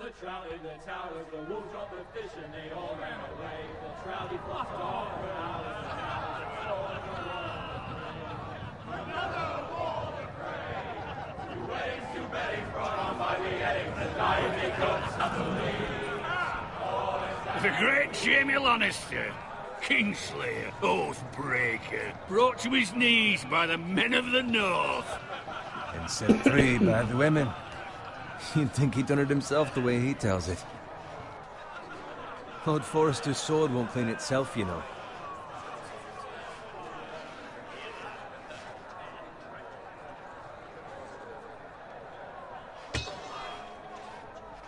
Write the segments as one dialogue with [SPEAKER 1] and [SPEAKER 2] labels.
[SPEAKER 1] The trout in the towers, the wolves dropped the fish and they all ran away. The trout he fluffed off for hours. Another wall to pray. Two weddings brought on by the Eddings, the dying they could suddenly.
[SPEAKER 2] The great Jamie Lannister, Kingslayer, Oathbreaker, brought to his knees by the men of the North.
[SPEAKER 3] And set free by the women. You'd think he'd done it himself the way he tells it. Lord Forrester's sword won't clean itself, you know.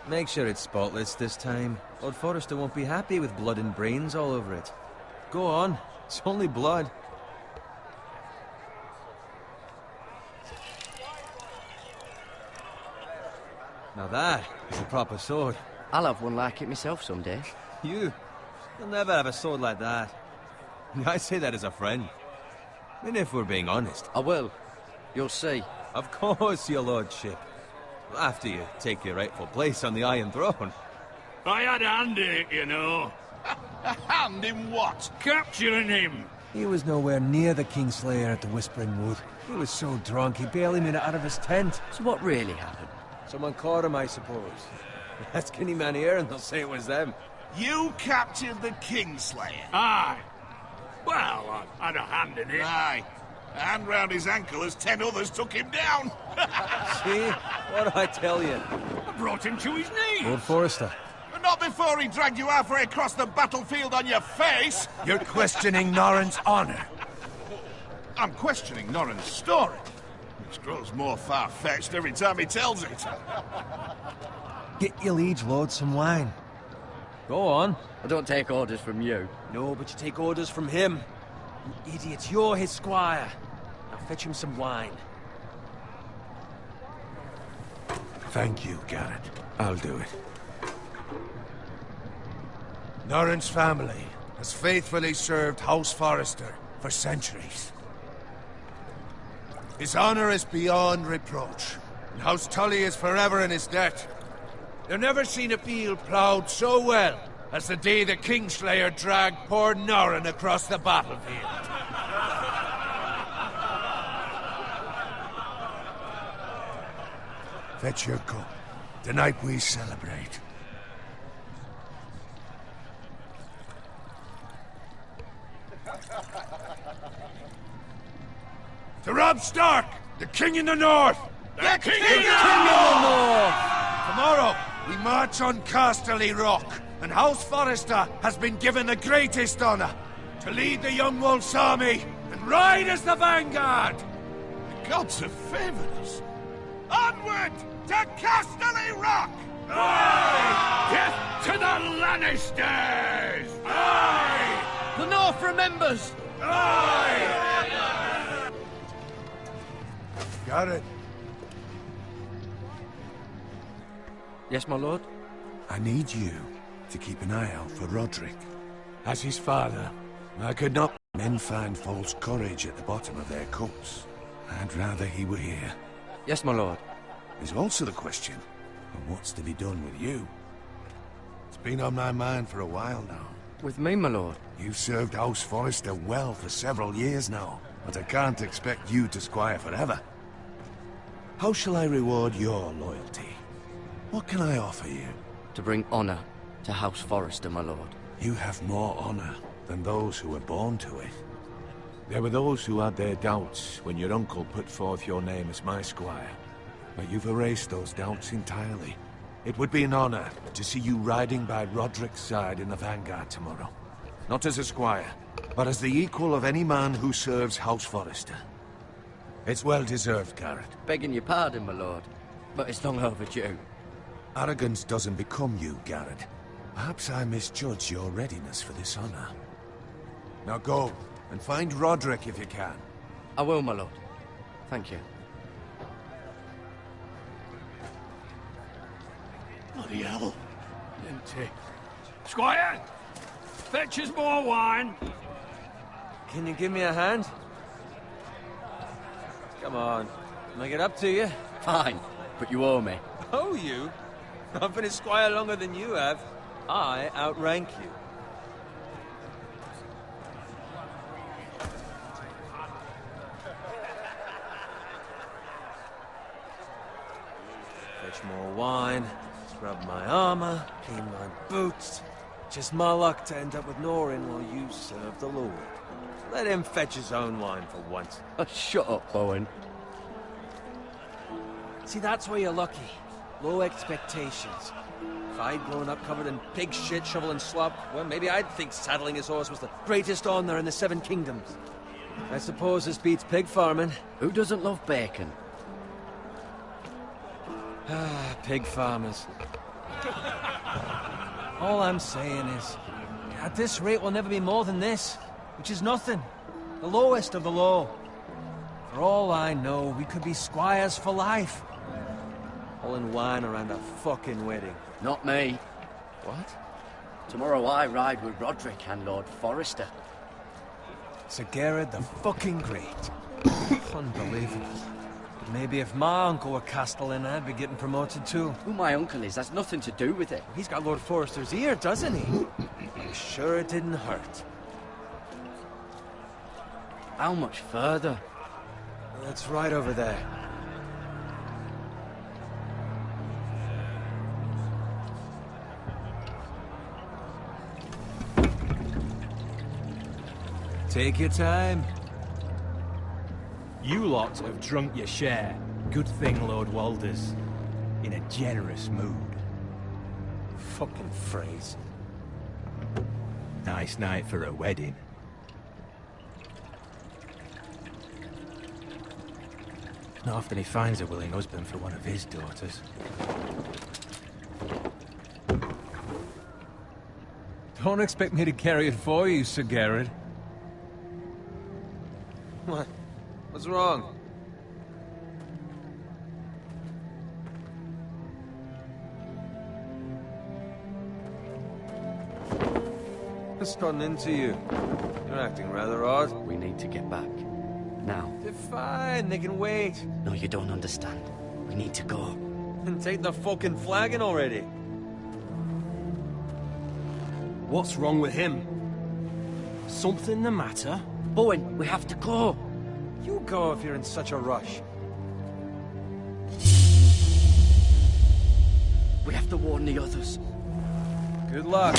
[SPEAKER 3] Make sure it's spotless this time. Lord Forrester won't be happy with blood and brains all over it. Go on, it's only blood. Now that is a proper sword.
[SPEAKER 4] I'll have one like it myself someday.
[SPEAKER 3] You'll never have a sword like that. I say that as a friend. And if we're being honest.
[SPEAKER 4] I will. You'll see.
[SPEAKER 3] Of course, your lordship. After you take your rightful place on the Iron Throne.
[SPEAKER 2] I had a hand in it, you know.
[SPEAKER 5] A hand in what?
[SPEAKER 2] Capturing him.
[SPEAKER 3] He was nowhere near the Kingslayer at the Whispering Wood. He was so drunk he barely made it out of his tent.
[SPEAKER 4] So what really happened?
[SPEAKER 3] Someone caught him, I suppose. Ask any man here and they'll say it was them.
[SPEAKER 5] You captured the Kingslayer?
[SPEAKER 2] Aye. Well, I had a hand in it.
[SPEAKER 5] Aye. A hand round his ankle as 10 others took him down.
[SPEAKER 3] See? What did I tell you?
[SPEAKER 2] I brought him to his knees.
[SPEAKER 3] Lord Forrester.
[SPEAKER 5] But not before he dragged you halfway across the battlefield on your face.
[SPEAKER 3] You're questioning Norrin's honor.
[SPEAKER 5] I'm questioning Norrin's story. Which grows more far-fetched every time he tells it.
[SPEAKER 3] Get your liege lord some wine. Go on.
[SPEAKER 4] I don't take orders from you.
[SPEAKER 3] No, but you take orders from him. You idiot, you're his squire. Now fetch him some wine.
[SPEAKER 6] Thank you, Garrett. I'll do it. Norrin's family has faithfully served House Forrester for centuries. His honor is beyond reproach, and House Tully is forever in his debt. They've never seen a field ploughed so well as the day the Kingslayer dragged poor Norrin across the battlefield. Fetch your cup. Tonight we celebrate. To Robb Stark, the King in the North!
[SPEAKER 5] The King
[SPEAKER 3] in the North!
[SPEAKER 6] Tomorrow, we march on Casterly Rock, and House Forrester has been given the greatest honor to lead the Young Wolf's army and ride as the vanguard!
[SPEAKER 5] The gods have favored us. Onward to Casterly Rock!
[SPEAKER 2] Aye! Death to the Lannisters! Aye!
[SPEAKER 4] The North remembers!
[SPEAKER 2] Aye!
[SPEAKER 6] Garrett,
[SPEAKER 4] Yes, my lord?
[SPEAKER 6] I need you to keep an eye out for Roderick. As his father, I could not let men find false courage at the bottom of their cups. I'd rather he were here.
[SPEAKER 4] Yes, my lord.
[SPEAKER 6] There's also the question of what's to be done with you. It's been on my mind for a while now.
[SPEAKER 4] With me, my lord?
[SPEAKER 6] You've served House Forrester well for several years now. but I can't expect you to squire forever. How shall I reward your loyalty? What can I offer you?
[SPEAKER 4] To bring honor to House Forrester, my lord.
[SPEAKER 6] You have more honor than those who were born to it. There were those who had their doubts when your uncle put forth your name as my squire. But you've erased those doubts entirely. It would be an honor to see you riding by Roderick's side in the vanguard tomorrow. Not as a squire, but as the equal of any man who serves House Forrester. It's well deserved, Garrett.
[SPEAKER 4] Begging your pardon, my lord, but it's long overdue.
[SPEAKER 6] Arrogance doesn't become you, Garrett. Perhaps I misjudge your readiness for this honor. Now go, and find Roderick if you can.
[SPEAKER 4] I will, my lord. Thank you.
[SPEAKER 2] Bloody hell. Empty. Squire! Fetch us more wine.
[SPEAKER 3] Can you give me a hand? Come on. Can I get up to you?
[SPEAKER 4] Fine, but you owe me.
[SPEAKER 3] Oh, you? I've been a squire longer than you have. I outrank you. Fetch more wine, scrub my armor, clean my boots. Just my luck to end up with Norin while you serve the Lord. Let him fetch his own wine for once.
[SPEAKER 4] Oh, shut up, Bowen.
[SPEAKER 3] See, that's where you're lucky. Low expectations. If I'd grown up covered in pig shit, shoveling slop, well, maybe I'd think saddling his horse was the greatest honor in the Seven Kingdoms. I suppose this beats pig farming.
[SPEAKER 4] Who doesn't love bacon?
[SPEAKER 3] Ah, pig farmers. All I'm saying is, at this rate we'll never be more than this, which is nothing. The lowest of the low. For all I know, we could be squires for life. Hauling wine around a fucking wedding.
[SPEAKER 4] Not me.
[SPEAKER 3] What?
[SPEAKER 4] Tomorrow I ride with Roderick and Lord Forrester.
[SPEAKER 3] Sir Gerard the fucking Great. Unbelievable. Maybe if my uncle were Castellan, I'd be getting promoted too.
[SPEAKER 4] Who my uncle is has nothing to do with it.
[SPEAKER 3] He's got Lord Forrester's ear, doesn't he? I'm sure it didn't hurt.
[SPEAKER 4] How much further?
[SPEAKER 3] It's right over there. Take your time.
[SPEAKER 7] You lot have drunk your share. Good thing Lord Walder's in a generous mood.
[SPEAKER 3] Fucking phrase.
[SPEAKER 7] Nice night for a wedding. Not often he finds a willing husband for one of his daughters.
[SPEAKER 3] Don't expect me to carry it for you, Sir Gerard. What? What's wrong? What's gotten into you? You're acting rather odd.
[SPEAKER 4] We need to get back. Now.
[SPEAKER 3] They're fine, they can wait.
[SPEAKER 4] No, you don't understand. We need to go.
[SPEAKER 3] And take the fucking flagon already.
[SPEAKER 7] What's wrong with him? Something the matter?
[SPEAKER 4] Bowen, we have to go.
[SPEAKER 3] You go if you're in such a rush.
[SPEAKER 4] We have to warn the others.
[SPEAKER 3] Good luck.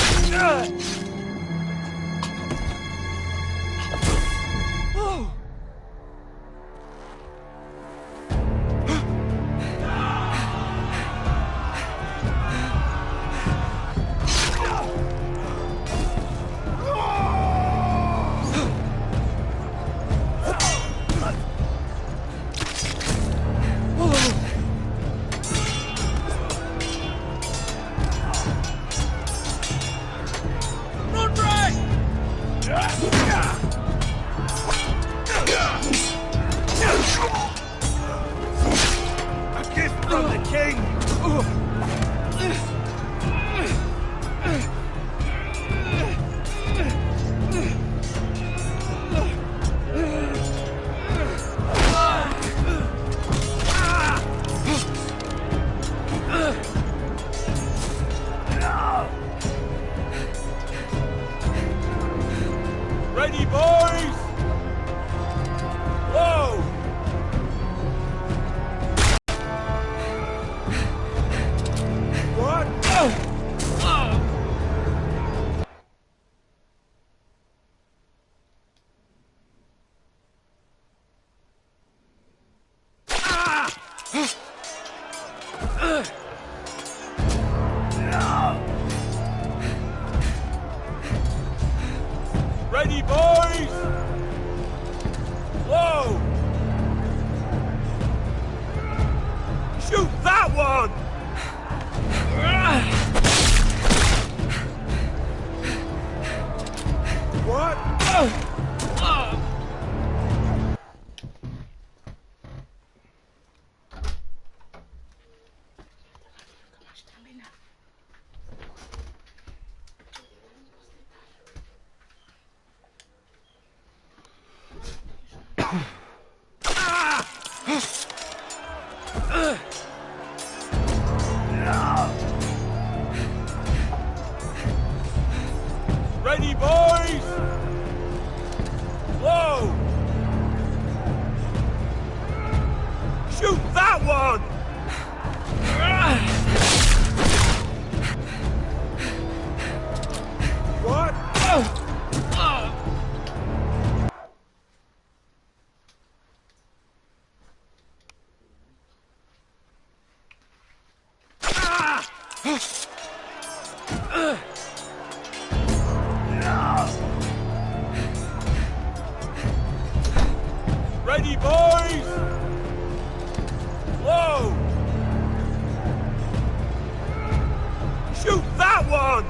[SPEAKER 1] Ready, boys! Ready, boys! Whoa! Shoot that one! What? Ready, boys! Whoa! Shoot that one! What? Ready, boys! Whoa! Shoot that one!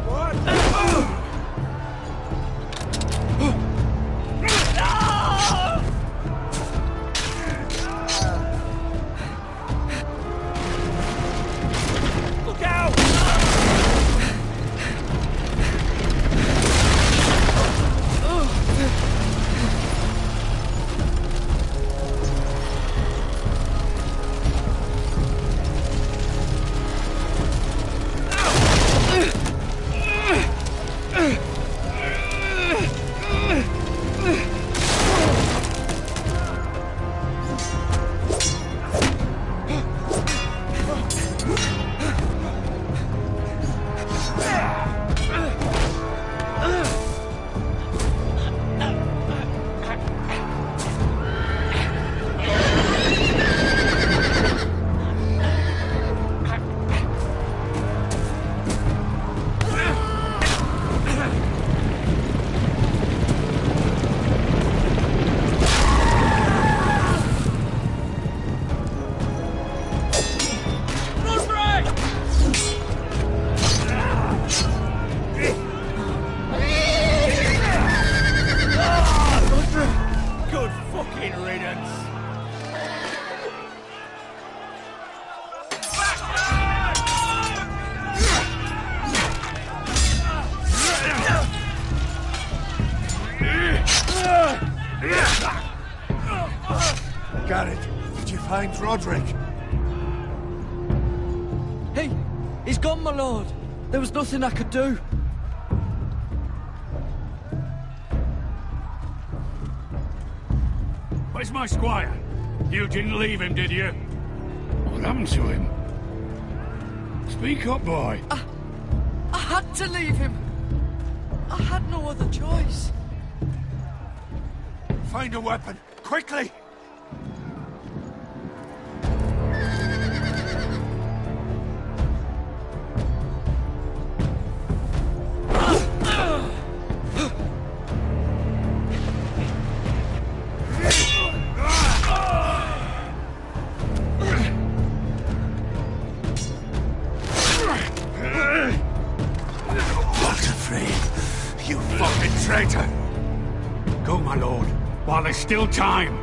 [SPEAKER 1] What? Look out! Good fucking riddance.
[SPEAKER 6] Garrett, did you find Roderick?
[SPEAKER 4] He's gone, my lord. There was nothing I could do.
[SPEAKER 2] Where's my squire? You didn't leave him, did you? What happened to him? Speak up, boy.
[SPEAKER 4] I had to leave him. I had no other choice.
[SPEAKER 6] Find a weapon, quickly! You fucking traitor!
[SPEAKER 2] Go, my lord, while there's still time.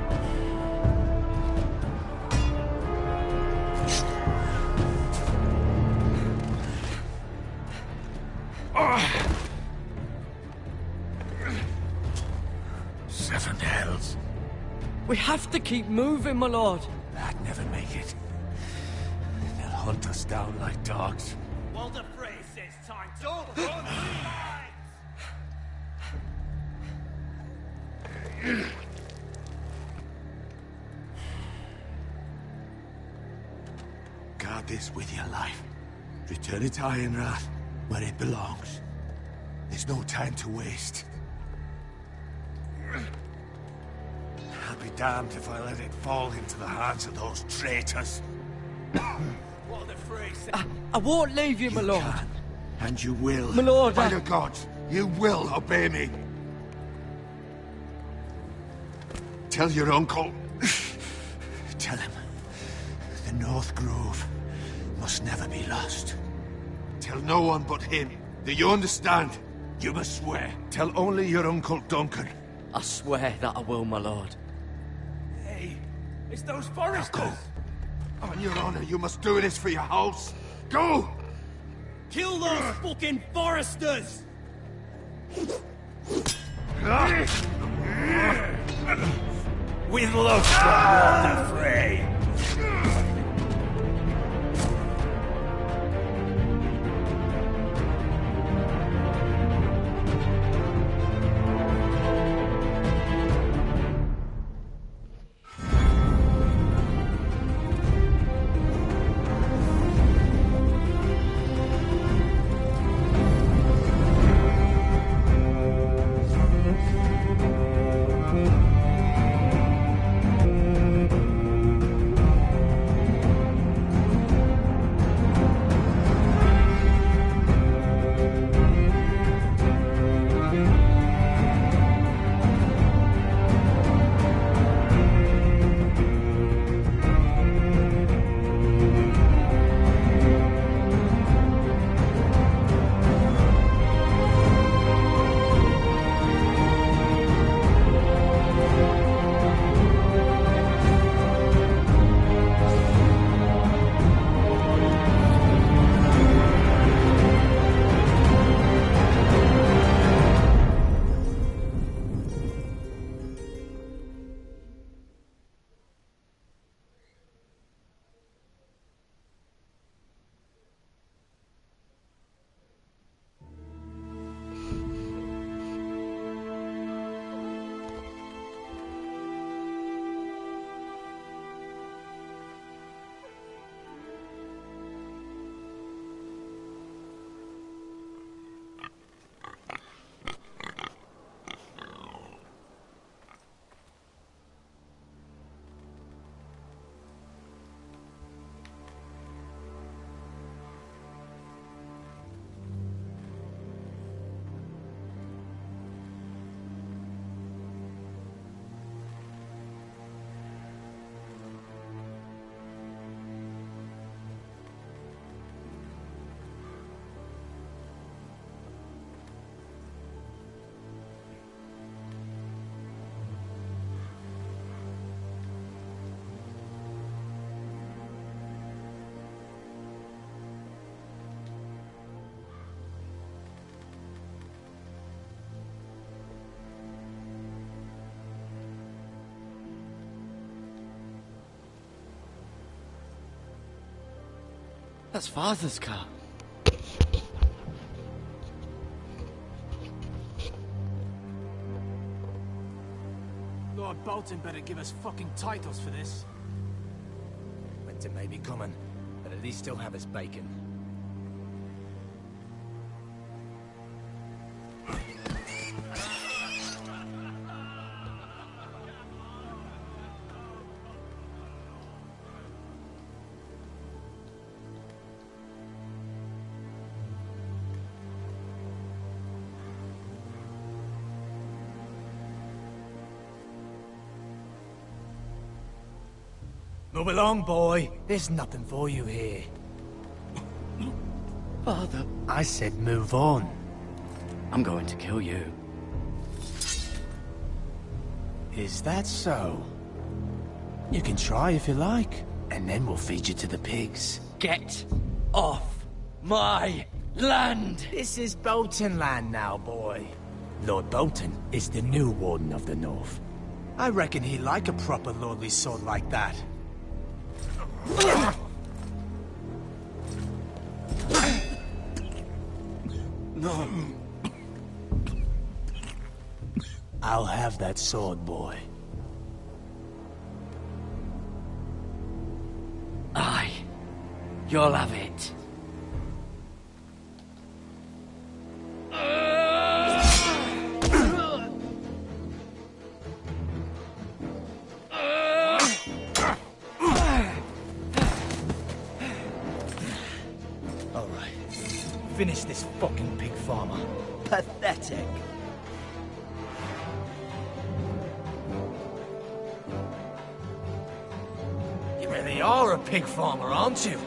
[SPEAKER 6] Seven hells.
[SPEAKER 4] We have to keep moving, my lord.
[SPEAKER 6] I'd never make it. They'll hunt us down like dogs.
[SPEAKER 1] Walder Frey says time. Don't run!
[SPEAKER 6] Guard this with your life. Return it to Ironrath, where it belongs. There's no time to waste.
[SPEAKER 5] I'll be damned if I let it fall into the hands of those traitors.
[SPEAKER 7] What the freak?
[SPEAKER 4] I won't leave you, my lord.
[SPEAKER 5] Can, and you will.
[SPEAKER 4] My lord,
[SPEAKER 5] By the gods, you will obey me. Tell your uncle. Tell him the North Grove must never be lost. Tell no one but him. Do you understand? You must swear. Tell only your Uncle Duncan.
[SPEAKER 4] I swear that I will, my lord.
[SPEAKER 7] Hey, it's those foresters.
[SPEAKER 5] Go. On your honor, you must do this for your house. Go!
[SPEAKER 7] Kill those fucking foresters! With love from Lord the Frey.
[SPEAKER 4] That's Father's car.
[SPEAKER 3] Lord Bolton better give us fucking titles for this.
[SPEAKER 7] Winter may be coming, but at least he'll have his bacon. Move along, boy. There's nothing for you here.
[SPEAKER 4] Father,
[SPEAKER 7] I said move on.
[SPEAKER 4] I'm going to kill you.
[SPEAKER 7] Is that so? You can try if you like, and then we'll feed you to the pigs.
[SPEAKER 4] Get off my land!
[SPEAKER 7] This is Bolton land now, boy. Lord Bolton is the new Warden of the North. I reckon he'd like a proper lordly sword like that.
[SPEAKER 4] No.
[SPEAKER 7] I'll have that sword, boy.
[SPEAKER 4] Aye. You'll have it.
[SPEAKER 7] Finish this fucking pig farmer. Pathetic. You really are a pig farmer, aren't you?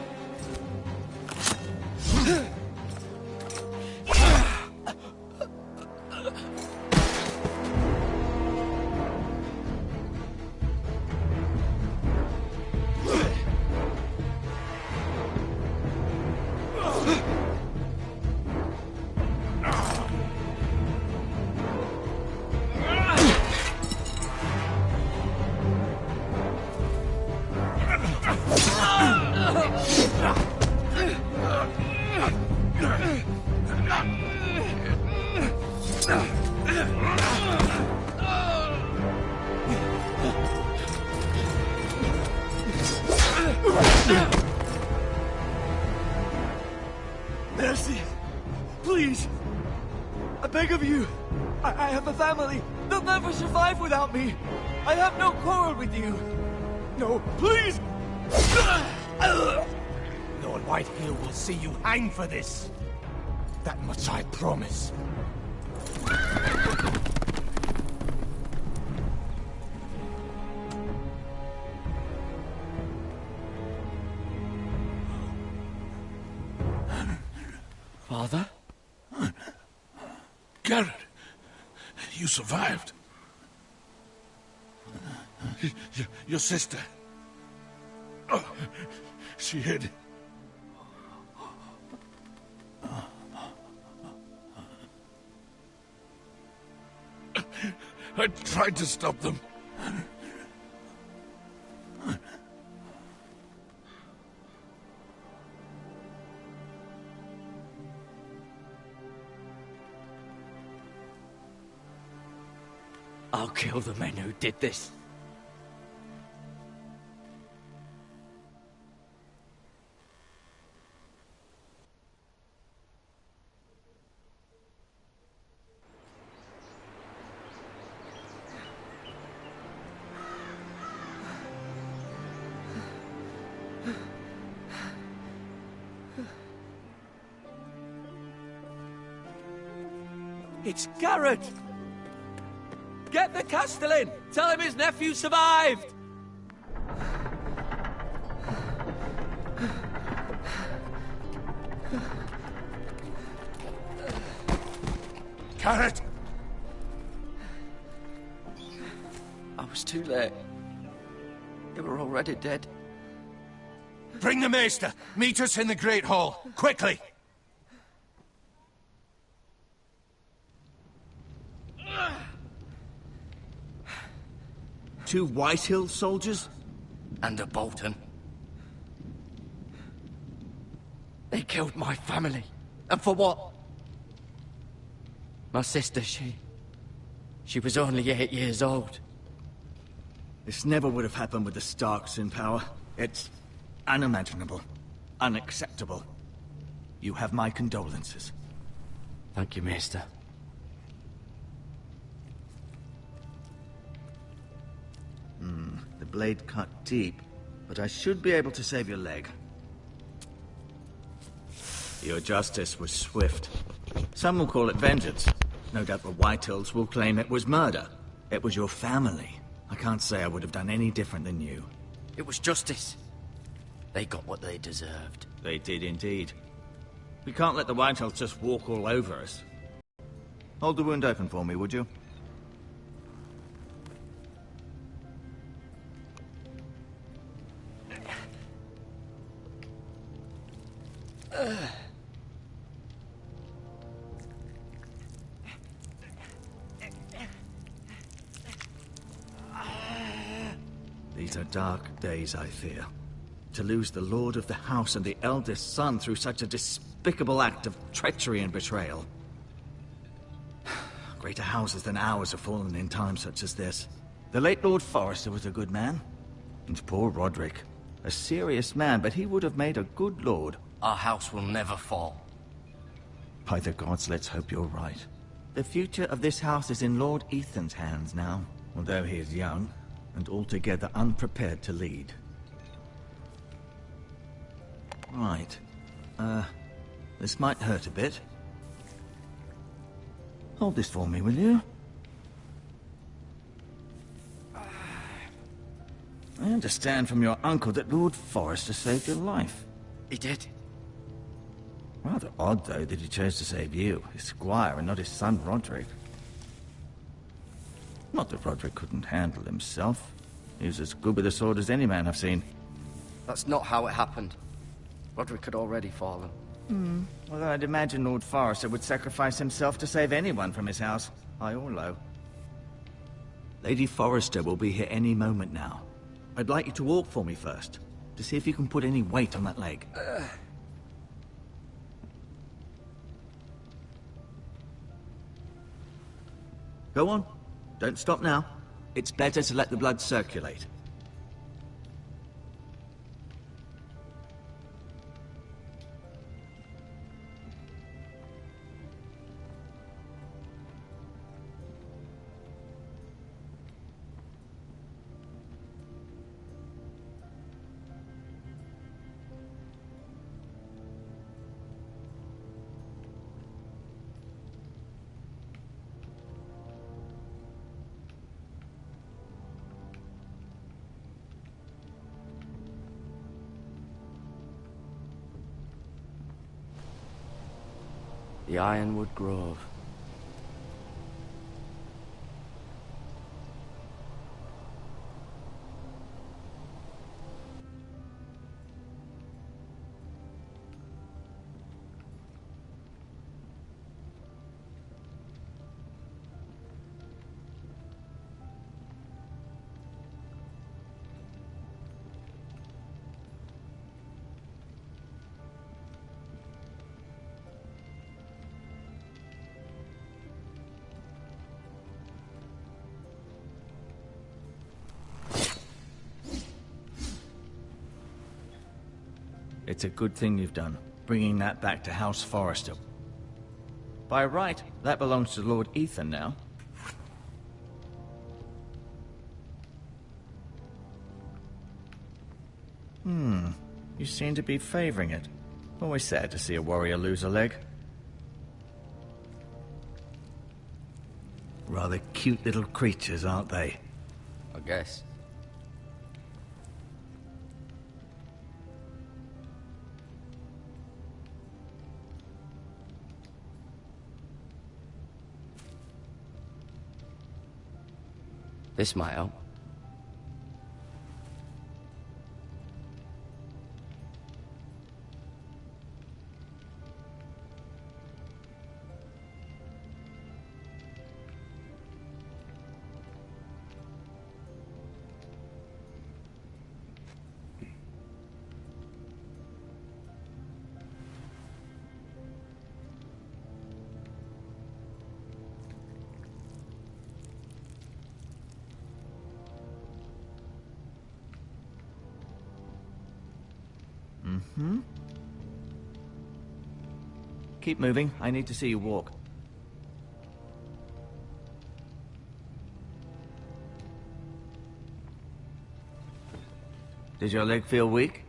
[SPEAKER 3] Mercy! Please! I beg of you! I have a family! They'll never survive without me! I have no quarrel with you! No, please!
[SPEAKER 7] Lord Whitehill will see you hang for this. That much I promise.
[SPEAKER 3] Father?
[SPEAKER 8] Garrett, you survived. Your sister. Oh, she hid. I tried to stop them.
[SPEAKER 3] I'll kill the men who did this. It's Garrett! Get the Castellan! Tell him his nephew survived!
[SPEAKER 6] Garrett!
[SPEAKER 3] I was too late. They were already dead.
[SPEAKER 6] Bring the Maester! Meet us in the Great Hall, quickly!
[SPEAKER 9] Two Whitehill soldiers?
[SPEAKER 3] And a Bolton. They killed my family. And for what? My sister, she was only 8 years old.
[SPEAKER 9] This never would have happened with the Starks in power. It's unimaginable. Unacceptable. You have my condolences.
[SPEAKER 3] Thank you, Maester.
[SPEAKER 9] The blade cut deep, but I should be able to save your leg. Your justice was swift. Some will call it vengeance. No doubt the Whitehills will claim it was murder. It was your family. I can't say I would have done any different than you.
[SPEAKER 3] It was justice. They got what they deserved.
[SPEAKER 9] They did indeed. We can't let the Whitehills just walk all over us. Hold the wound open for me, would you? These are dark days, I fear. To lose the lord of the house and the eldest son through such a despicable act of treachery and betrayal. Greater houses than ours have fallen in times such as this. The late Lord Forrester was a good man. And poor Roderick. A serious man, but he would have made a good lord.
[SPEAKER 3] Our house will never fall.
[SPEAKER 9] By the gods, let's hope you're right. The future of this house is in Lord Ethan's hands now, although he is young and altogether unprepared to lead. Right. This might hurt a bit. Hold this for me, will you? I understand from your uncle that Lord Forrester saved your life.
[SPEAKER 10] He did.
[SPEAKER 9] Rather odd, though, that he chose to save you, his squire, and not his son Roderick. Not that Roderick couldn't handle himself. He was as good with a sword as any man I've seen.
[SPEAKER 10] That's not how it happened. Roderick had already fallen.
[SPEAKER 9] Although I'd imagine Lord Forrester would sacrifice himself to save anyone from his house, high or low. Lady Forrester will be here any moment now. I'd like you to walk for me first, to see if you can put any weight on that leg. Go on. Don't stop now. It's better to let the blood circulate.
[SPEAKER 10] The Ironwood Grove.
[SPEAKER 9] It's a good thing you've done, bringing that back to House Forrester. By right, that belongs to Lord Ethan now. You seem to be favoring it. Always sad to see a warrior lose a leg. Rather cute little creatures, aren't they?
[SPEAKER 10] I guess. This might help.
[SPEAKER 9] Keep moving. I need to see you walk. Does your leg feel weak?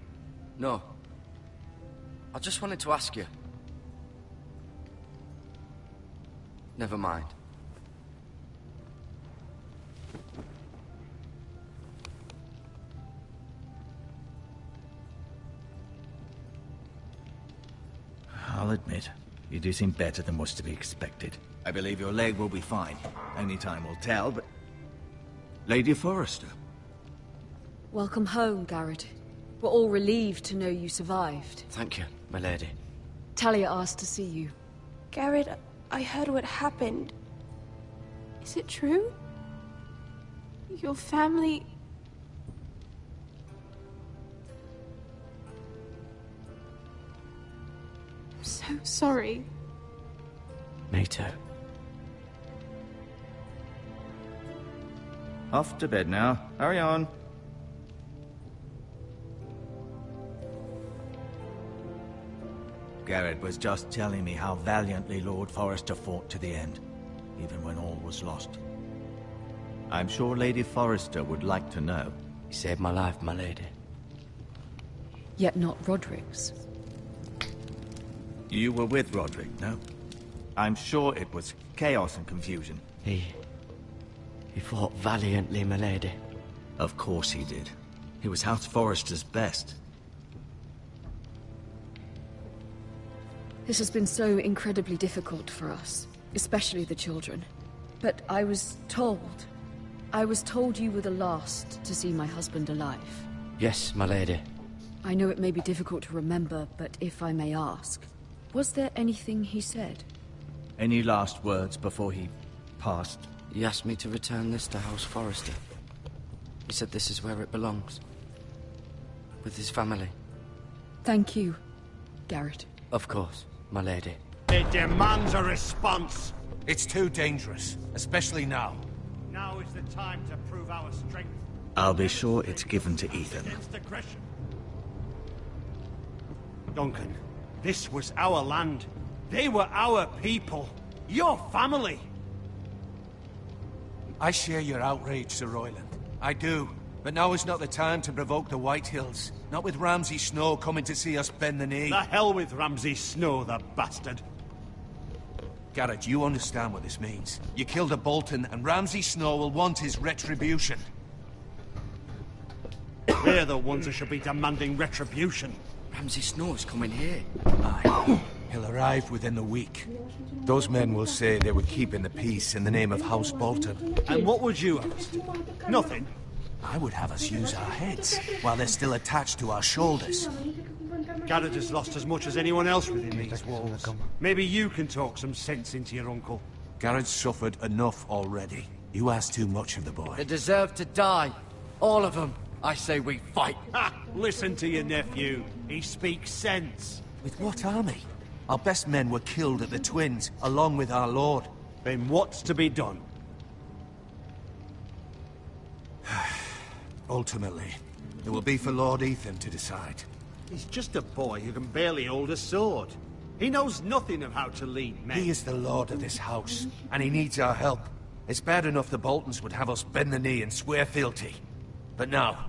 [SPEAKER 10] No. I just wanted to ask you. Never mind.
[SPEAKER 9] I'll admit, you do seem better than was to be expected. I believe your leg will be fine. Only time will tell, but... Lady Forrester.
[SPEAKER 11] Welcome home, Garrett. We're all relieved to know you survived.
[SPEAKER 10] Thank you, my lady.
[SPEAKER 11] Talia asked to see you.
[SPEAKER 12] Garrett, I heard what happened. Is it true? Your family... I'm so sorry.
[SPEAKER 10] Me too.
[SPEAKER 9] Off to bed now. Hurry on. Garrett was just telling me how valiantly Lord Forrester fought to the end, even when all was lost. I'm sure Lady Forrester would like to know.
[SPEAKER 10] You saved my life, my lady.
[SPEAKER 11] Yet not Roderick's.
[SPEAKER 9] You were with Roderick, no? I'm sure it was chaos and confusion.
[SPEAKER 10] He fought valiantly, my lady.
[SPEAKER 9] Of course he did. He was House Forrester's best.
[SPEAKER 11] This has been so incredibly difficult for us, especially the children. But I was told you were the last to see my husband alive.
[SPEAKER 10] Yes, my lady.
[SPEAKER 11] I know it may be difficult to remember, but if I may ask, was there anything he said?
[SPEAKER 9] Any last words before he passed?
[SPEAKER 10] He asked me to return this to House Forrester. He said this is where it belongs. With his family.
[SPEAKER 11] Thank you, Garrett.
[SPEAKER 10] Of course, my lady.
[SPEAKER 13] It demands a response.
[SPEAKER 6] It's too dangerous, especially now.
[SPEAKER 13] Now is the time to prove our strength.
[SPEAKER 9] I'll be sure it's given to Ethan.
[SPEAKER 13] Against aggression. Duncan, this was our land. They were our people. Your family.
[SPEAKER 6] I share your outrage, Sir Royland. I do. But now is not the time to provoke the White Hills. Not with Ramsay Snow coming to see us bend the knee.
[SPEAKER 13] The hell with Ramsay Snow, the bastard.
[SPEAKER 6] Garrett, you understand what this means. You killed a Bolton, and Ramsay Snow will want his retribution.
[SPEAKER 13] We're the ones who should be demanding retribution.
[SPEAKER 10] Ramsay Snow is coming here.
[SPEAKER 6] Aye. He'll arrive within the week. Those men will say they were keeping the peace in the name of House Bolton.
[SPEAKER 13] And what would you have us do? Nothing.
[SPEAKER 6] I would have us use our heads, while they're still attached to our shoulders.
[SPEAKER 13] Garrett has lost as much as anyone else within these walls. Maybe you can talk some sense into your uncle.
[SPEAKER 6] Garrett's suffered enough already. You ask too much of the boy.
[SPEAKER 10] They deserve to die. All of them. I say we fight.
[SPEAKER 13] Ha! Listen to your nephew. He speaks sense.
[SPEAKER 6] With what army? Our best men were killed at the Twins, along with our lord.
[SPEAKER 13] Then what's to be done?
[SPEAKER 6] Ultimately, it will be for Lord Ethan to decide.
[SPEAKER 13] He's just a boy who can barely hold a sword. He knows nothing of how to lead men.
[SPEAKER 6] He is the lord of this house, and he needs our help. It's bad enough the Boltons would have us bend the knee and swear fealty. But now,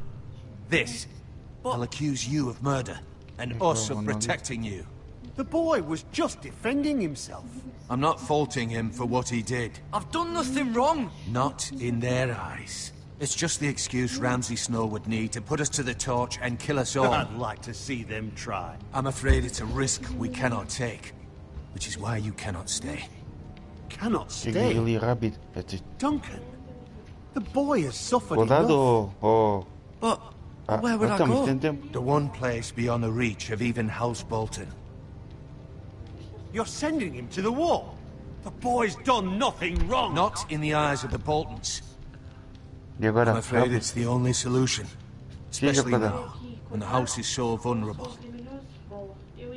[SPEAKER 6] this, I'll accuse you of murder, and us of protecting you.
[SPEAKER 13] The boy was just defending himself.
[SPEAKER 6] I'm not faulting him for what he did.
[SPEAKER 10] I've done nothing wrong.
[SPEAKER 6] Not in their eyes. It's just the excuse Ramsay Snow would need to put us to the torch and kill us all.
[SPEAKER 13] I'd like to see them try.
[SPEAKER 6] I'm afraid it's a risk we cannot take, which is why you cannot stay.
[SPEAKER 13] Cannot
[SPEAKER 14] Take
[SPEAKER 13] stay?
[SPEAKER 14] really rapid.
[SPEAKER 13] Duncan, the boy has suffered
[SPEAKER 14] Cuidado
[SPEAKER 13] enough.
[SPEAKER 14] o...
[SPEAKER 10] But where would I
[SPEAKER 14] ahorita me
[SPEAKER 10] go?
[SPEAKER 14] intenten-
[SPEAKER 6] The one place beyond the reach of even House Bolton.
[SPEAKER 13] You're sending him to the war. The boy's done nothing wrong.
[SPEAKER 6] Not in the eyes of the Boltons.
[SPEAKER 14] Y agora,
[SPEAKER 6] I'm afraid
[SPEAKER 14] rápido.
[SPEAKER 6] it's the only solution.
[SPEAKER 14] Sigue
[SPEAKER 6] Especially
[SPEAKER 14] para.
[SPEAKER 6] now, when the house is so vulnerable.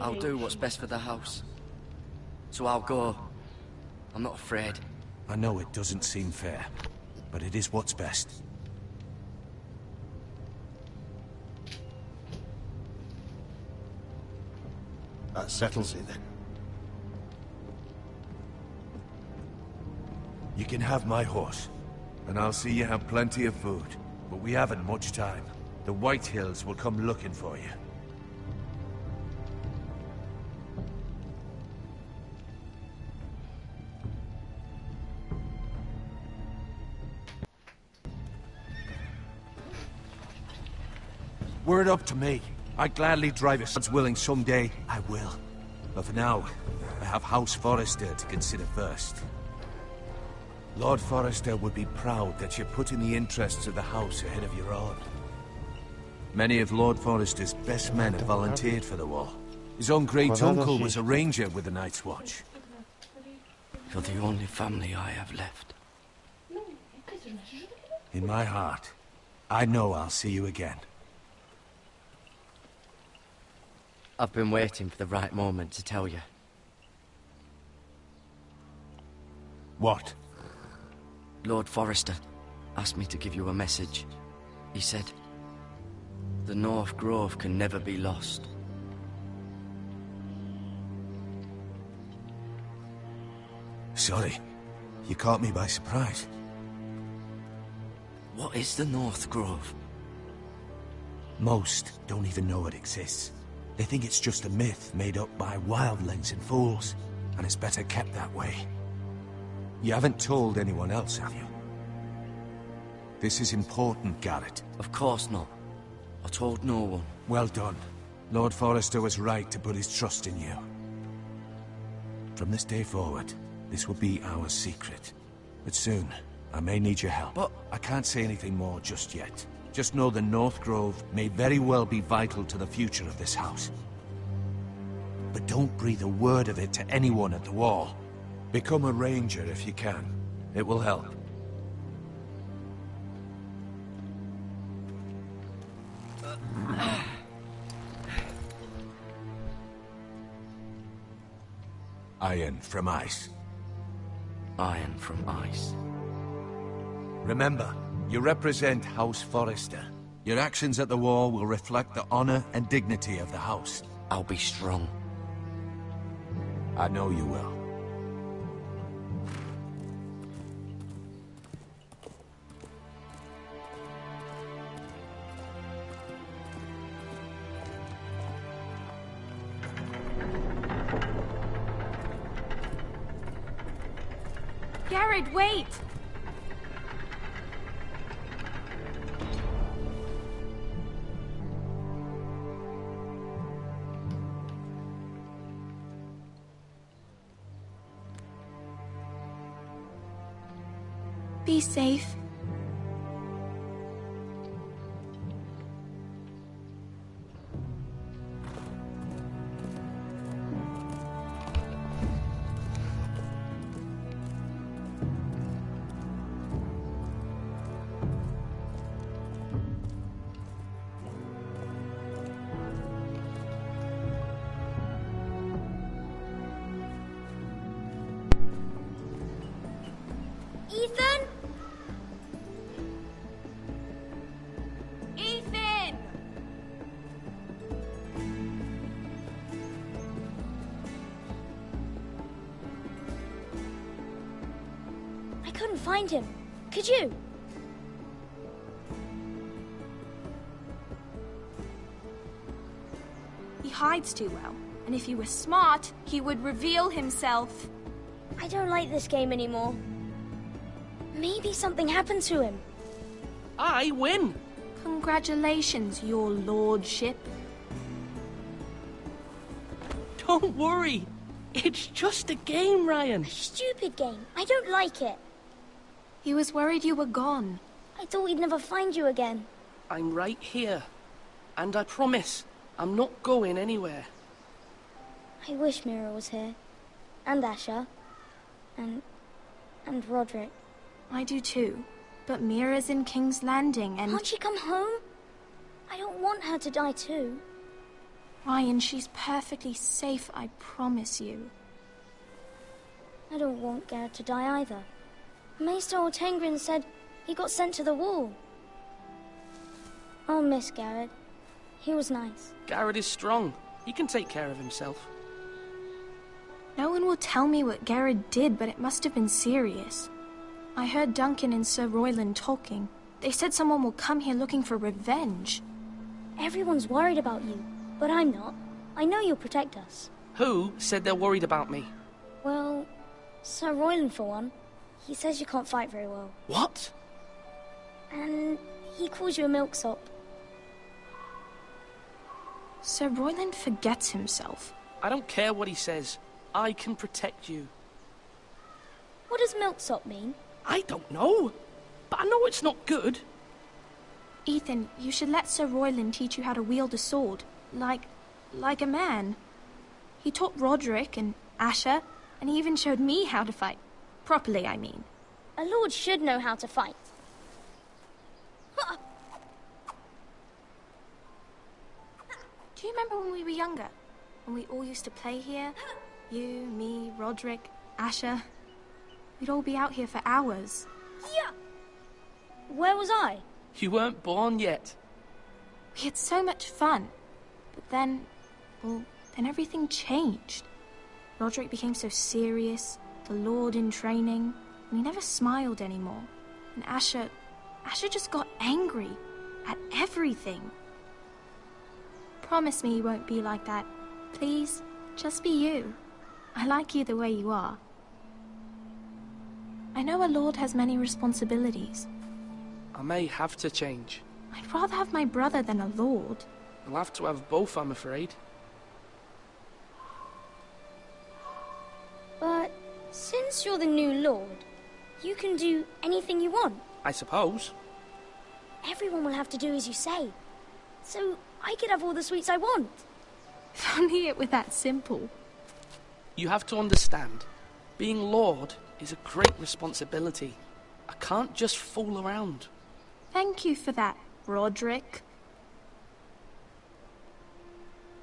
[SPEAKER 10] I'll do what's best for the house. So I'll go. I'm not afraid.
[SPEAKER 6] I know it doesn't seem fair, but it is what's best.
[SPEAKER 13] That settles it then.
[SPEAKER 6] You can have my horse, and I'll see you have plenty of food. But we haven't much time. The White Hills will come looking for you. Were it up to me, I'd gladly drive if God's willing someday. I will. But for now, I have House Forrester to consider first. Lord Forrester would be proud that you're putting the interests of the house ahead of your own. Many of Lord Forrester's best men have volunteered for the war. His own great-uncle was a ranger with the Night's Watch.
[SPEAKER 10] You're the only family I have left.
[SPEAKER 6] In my heart, I know I'll see you again.
[SPEAKER 10] I've been waiting for the right moment to tell you.
[SPEAKER 6] What?
[SPEAKER 10] Lord Forrester asked me to give you a message. He said, the North Grove can never be lost.
[SPEAKER 6] Sorry, you caught me by surprise.
[SPEAKER 10] What is the North Grove?
[SPEAKER 6] Most don't even know it exists.
[SPEAKER 3] They think it's just a myth made up by wildlings and fools, and it's better kept that way. You haven't told anyone else, have you? This is important, Garrett.
[SPEAKER 10] Of course not. I told no one.
[SPEAKER 3] Well done. Lord Forrester was right to put his trust in you. From this day forward, this will be our secret. But soon, I may need your help.
[SPEAKER 10] But
[SPEAKER 3] I can't say anything more just yet. Just know the North Grove may very well be vital to the future of this house. But don't breathe a word of it to anyone at the Wall. Become a ranger if you can. It will help. Iron from ice.
[SPEAKER 10] Iron from ice.
[SPEAKER 3] Remember, you represent House Forrester. Your actions at the Wall will reflect the honor and dignity of the house.
[SPEAKER 10] I'll be strong.
[SPEAKER 3] I know you will.
[SPEAKER 12] Garrett, wait! Be safe.
[SPEAKER 15] Ethan?
[SPEAKER 12] Ethan!
[SPEAKER 15] I couldn't find him. Could you?
[SPEAKER 12] He hides too well, and if he were smart, he would reveal himself.
[SPEAKER 15] I don't like this game anymore. Maybe something happened to him.
[SPEAKER 16] I win!
[SPEAKER 12] Congratulations, your lordship.
[SPEAKER 16] Don't worry. It's just a game, Ryan.
[SPEAKER 15] A stupid game. I don't like it.
[SPEAKER 12] He was worried you were gone.
[SPEAKER 15] I thought we'd never find you again.
[SPEAKER 16] I'm right here. And I promise, I'm not going anywhere.
[SPEAKER 15] I wish Mira was here. And Asher. And Roderick.
[SPEAKER 12] I do too. But Mira's in King's Landing and...
[SPEAKER 15] Can't she come home? I don't want her to die too.
[SPEAKER 12] Ryan, she's perfectly safe, I promise you.
[SPEAKER 15] I don't want Garrett to die either. Maester Ortengrin said he got sent to the Wall. I'll miss Garrett. He was nice.
[SPEAKER 16] Garrett is strong. He can take care of himself.
[SPEAKER 12] No one will tell me what Garrett did, but it must have been serious. I heard Duncan and Sir Royland talking. They said someone will come here looking for revenge.
[SPEAKER 15] Everyone's worried about you, but I'm not. I know you'll protect us.
[SPEAKER 16] Who said they're worried about me?
[SPEAKER 15] Well, Sir Royland for one. He says you can't fight very well.
[SPEAKER 16] What?
[SPEAKER 15] And he calls you a milksop.
[SPEAKER 12] Sir Royland forgets himself.
[SPEAKER 16] I don't care what he says. I can protect you.
[SPEAKER 15] What does milksop mean?
[SPEAKER 16] I don't know, but I know it's not good.
[SPEAKER 12] Ethan, you should let Sir Royland teach you how to wield a sword. Like a man. He taught Roderick and Asher, and he even showed me how to fight. Properly, I mean.
[SPEAKER 15] A lord should know how to fight.
[SPEAKER 12] Do you remember when we were younger? When we all used to play here? You, me, Roderick, Asher. We'd all be out here for hours.
[SPEAKER 15] Yeah. Where was I?
[SPEAKER 16] You weren't born yet.
[SPEAKER 12] We had so much fun. But then, well, then everything changed. Roderick became so serious, the Lord in training, and he never smiled anymore. And Asher just got angry at everything. Promise me you won't be like that. Please, just be you. I like you the way you are. I know a lord has many responsibilities.
[SPEAKER 16] I may have to change.
[SPEAKER 12] I'd rather have my brother than a lord.
[SPEAKER 16] I'll have to have both, I'm afraid.
[SPEAKER 15] But since you're the new lord, you can do anything you want.
[SPEAKER 16] I suppose.
[SPEAKER 15] Everyone will have to do as you say. So I could have all the sweets I want.
[SPEAKER 12] If only it were that simple.
[SPEAKER 16] You have to understand, being lord is a great responsibility. I can't just fool around.
[SPEAKER 12] Thank you for that, Roderick.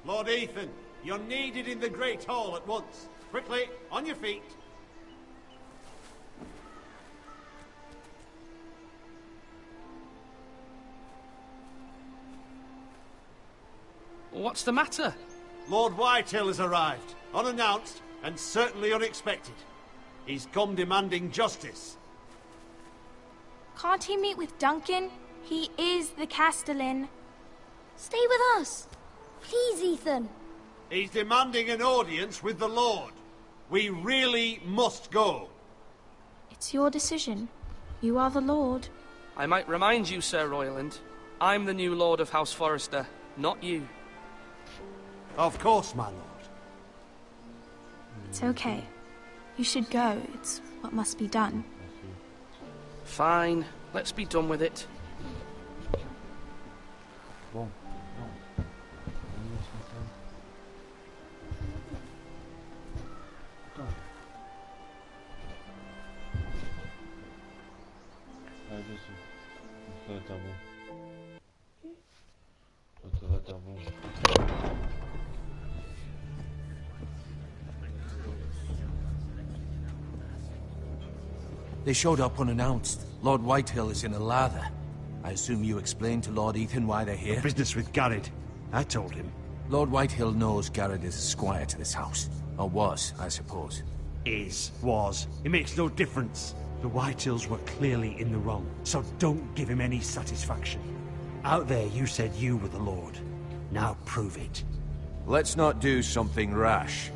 [SPEAKER 13] Lord Ethan, you're needed in the Great Hall at once. Quickly, on your feet.
[SPEAKER 16] What's the matter?
[SPEAKER 13] Lord Whitehill has arrived, unannounced and certainly unexpected. He's come demanding justice.
[SPEAKER 12] Can't he meet with Duncan? He is the Castellan.
[SPEAKER 15] Stay with us. Please, Ethan.
[SPEAKER 13] He's demanding an audience with the Lord. We really must go.
[SPEAKER 12] It's your decision. You are the Lord.
[SPEAKER 16] I might remind you, Sir Royland, I'm the new Lord of House Forrester, not you.
[SPEAKER 13] Of course, my lord.
[SPEAKER 12] It's okay. You should go. It's what must be done.
[SPEAKER 16] Fine. Let's be done with it.
[SPEAKER 14] Bom, tá bom. Tá bom.
[SPEAKER 6] They showed up unannounced. Lord Whitehill is in a lather. I assume you explained to Lord Ethan why they're here?
[SPEAKER 13] Business with Garrett. I told him.
[SPEAKER 6] Lord Whitehill knows Garrett is a squire to this house. Or was, I suppose.
[SPEAKER 13] Was. It makes no difference. The Whitehills were clearly in the wrong, so don't give him any satisfaction. Out there you said you were the Lord. Now prove it.
[SPEAKER 6] Let's not do something rash.